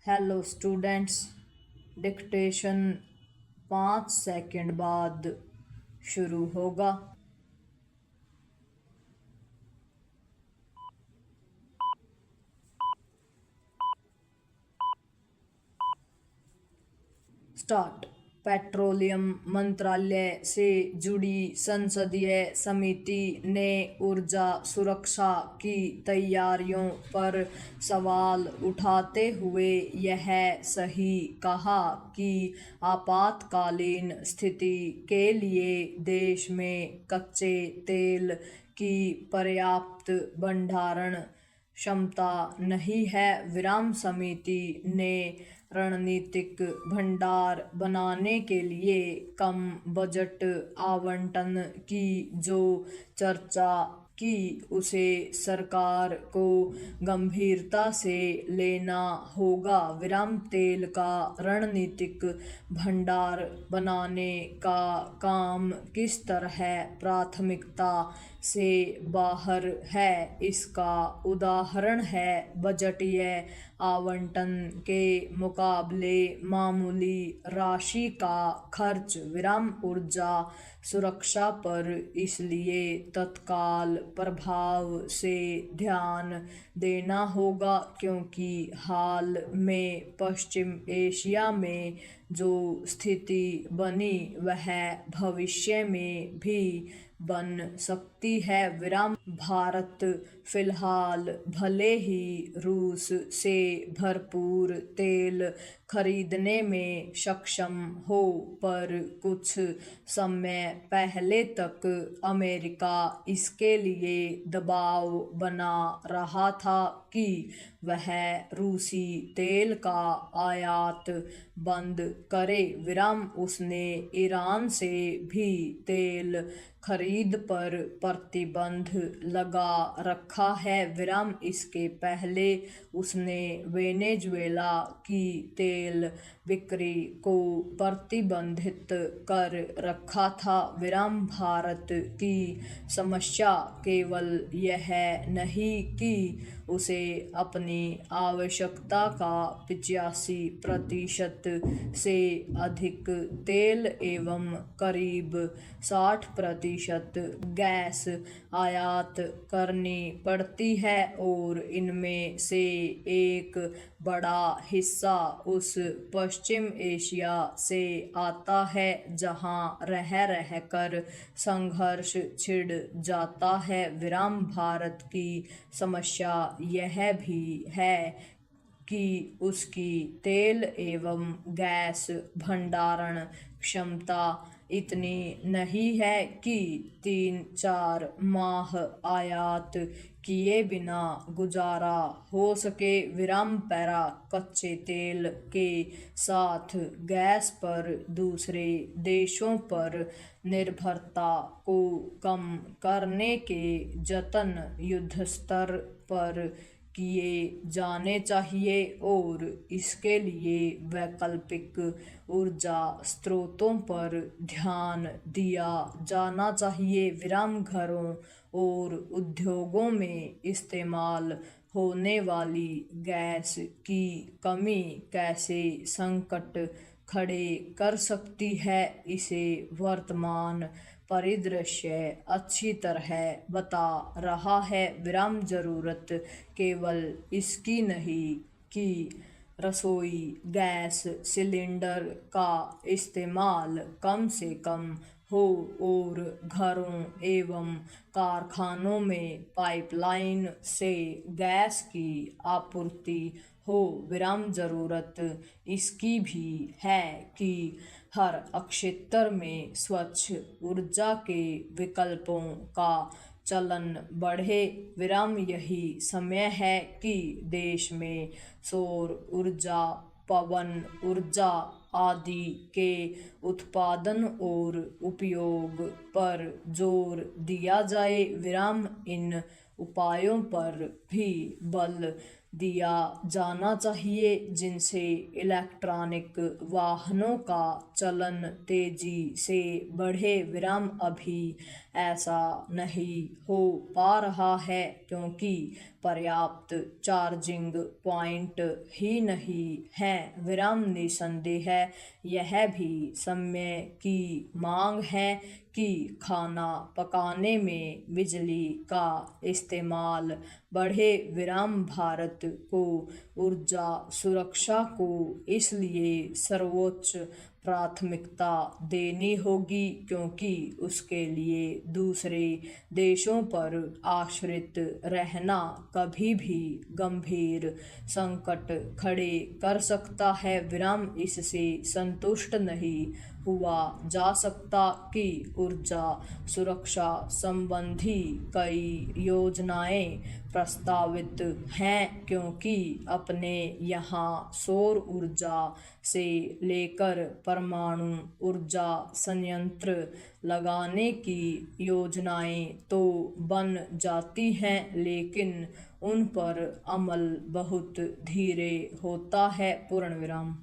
Hello students. Dictation 5 second बाद शुरू होगा। स्टार्ट। पेट्रोलियम मंत्रालय से जुड़ी संसदीय समिति ने ऊर्जा सुरक्षा की तैयारियों पर सवाल उठाते हुए यह सही कहा कि आपातकालीन स्थिति के लिए देश में कच्चे तेल की पर्याप्त भंडारण क्षमता नहीं है। विराम समिति ने रणनीतिक भंडार बनाने के लिए कम बजट आवंटन की जो चर्चा की उसे सरकार को गंभीरता से लेना होगा। विराम तेल का रणनीतिक भंडार बनाने का काम किस तरह प्राथमिकता से बाहर है, इसका उदाहरण है बजटीय आवंटन के मुकाबले मामूली राशि का खर्च। विराम ऊर्जा सुरक्षा पर इसलिए तत्काल प्रभाव से ध्यान देना होगा क्योंकि हाल में पश्चिम एशिया में जो स्थिति बनी वह भविष्य में भी बन सकती है। विराम भारत फिलहाल भले ही रूस से भरपूर तेल खरीदने में सक्षम हो, पर कुछ समय पहले तक अमेरिका इसके लिए दबाव बना रहा था कि वह रूसी तेल का आयात बंद करे। विराम उसने ईरान से भी तेल खरीद पर प्रतिबंध लगा रखा है। विराम इसके पहले उसने वेनेजुएला की तेल बिक्री को प्रतिबंधित कर रखा था। विराम भारत की समस्या केवल यह नहीं कि उसे अपनी आवश्यकता का 85% से अधिक तेल एवं करीब 60% गैस आयात करनी पड़ती है और इनमें से एक बड़ा हिस्सा उस पश्चिम एशिया से आता है जहां रह रहकर संघर्ष छिड़ जाता है। विराम भारत की समस्या यह भी है कि उसकी तेल एवं गैस भंडारण क्षमता इतनी नहीं है कि 3-4 माह आयात किए बिना गुजारा हो सके। विराम पैरा कच्चे तेल के साथ गैस पर दूसरे देशों पर निर्भरता को कम करने के जतन युद्धस्तर पर किए जाने चाहिए और इसके लिए वैकल्पिक ऊर्जा स्रोतों पर ध्यान दिया जाना चाहिए। विराम घरों और उद्योगों में इस्तेमाल होने वाली गैस की कमी कैसे संकट खड़े कर सकती है, इसे वर्तमान परिदृश्य अच्छी तरह बता रहा है। विराम जरूरत केवल इसकी नहीं कि रसोई गैस सिलेंडर का इस्तेमाल कम से कम हो और घरों एवं कारखानों में पाइपलाइन से गैस की आपूर्ति हो। विराम जरूरत इसकी भी है कि हर क्षेत्र में स्वच्छ ऊर्जा के विकल्पों का चलन बढ़े। विराम यही समय है कि देश में सौर ऊर्जा, पवन ऊर्जा आदि के उत्पादन और उपयोग पर जोर दिया जाए। विराम इन उपायों पर भी बल दिया जाना चाहिए जिनसे इलेक्ट्रॉनिक वाहनों का चलन तेजी से बढ़े। विराम अभी ऐसा नहीं हो पा रहा है क्योंकि पर्याप्त चार्जिंग पॉइंट ही नहीं है। विराम निसंदेह यह भी समय की मांग है कि खाना पकाने में बिजली का इस्तेमाल बढ़े। विराम भारत को ऊर्जा सुरक्षा को इसलिए सर्वोच्च प्राथमिकता देनी होगी क्योंकि उसके लिए दूसरे देशों पर आश्रित रहना कभी भी गंभीर संकट खड़े कर सकता है। विराम इससे संतुष्ट नहीं हुआ जा सकता कि ऊर्जा सुरक्षा संबंधी कई योजनाएं प्रस्तावित हैं क्योंकि अपने यहाँ सौर ऊर्जा से लेकर परमाणु ऊर्जा संयंत्र लगाने की योजनाएं तो बन जाती हैं लेकिन उन पर अमल बहुत धीरे होता है। पूर्ण विराम।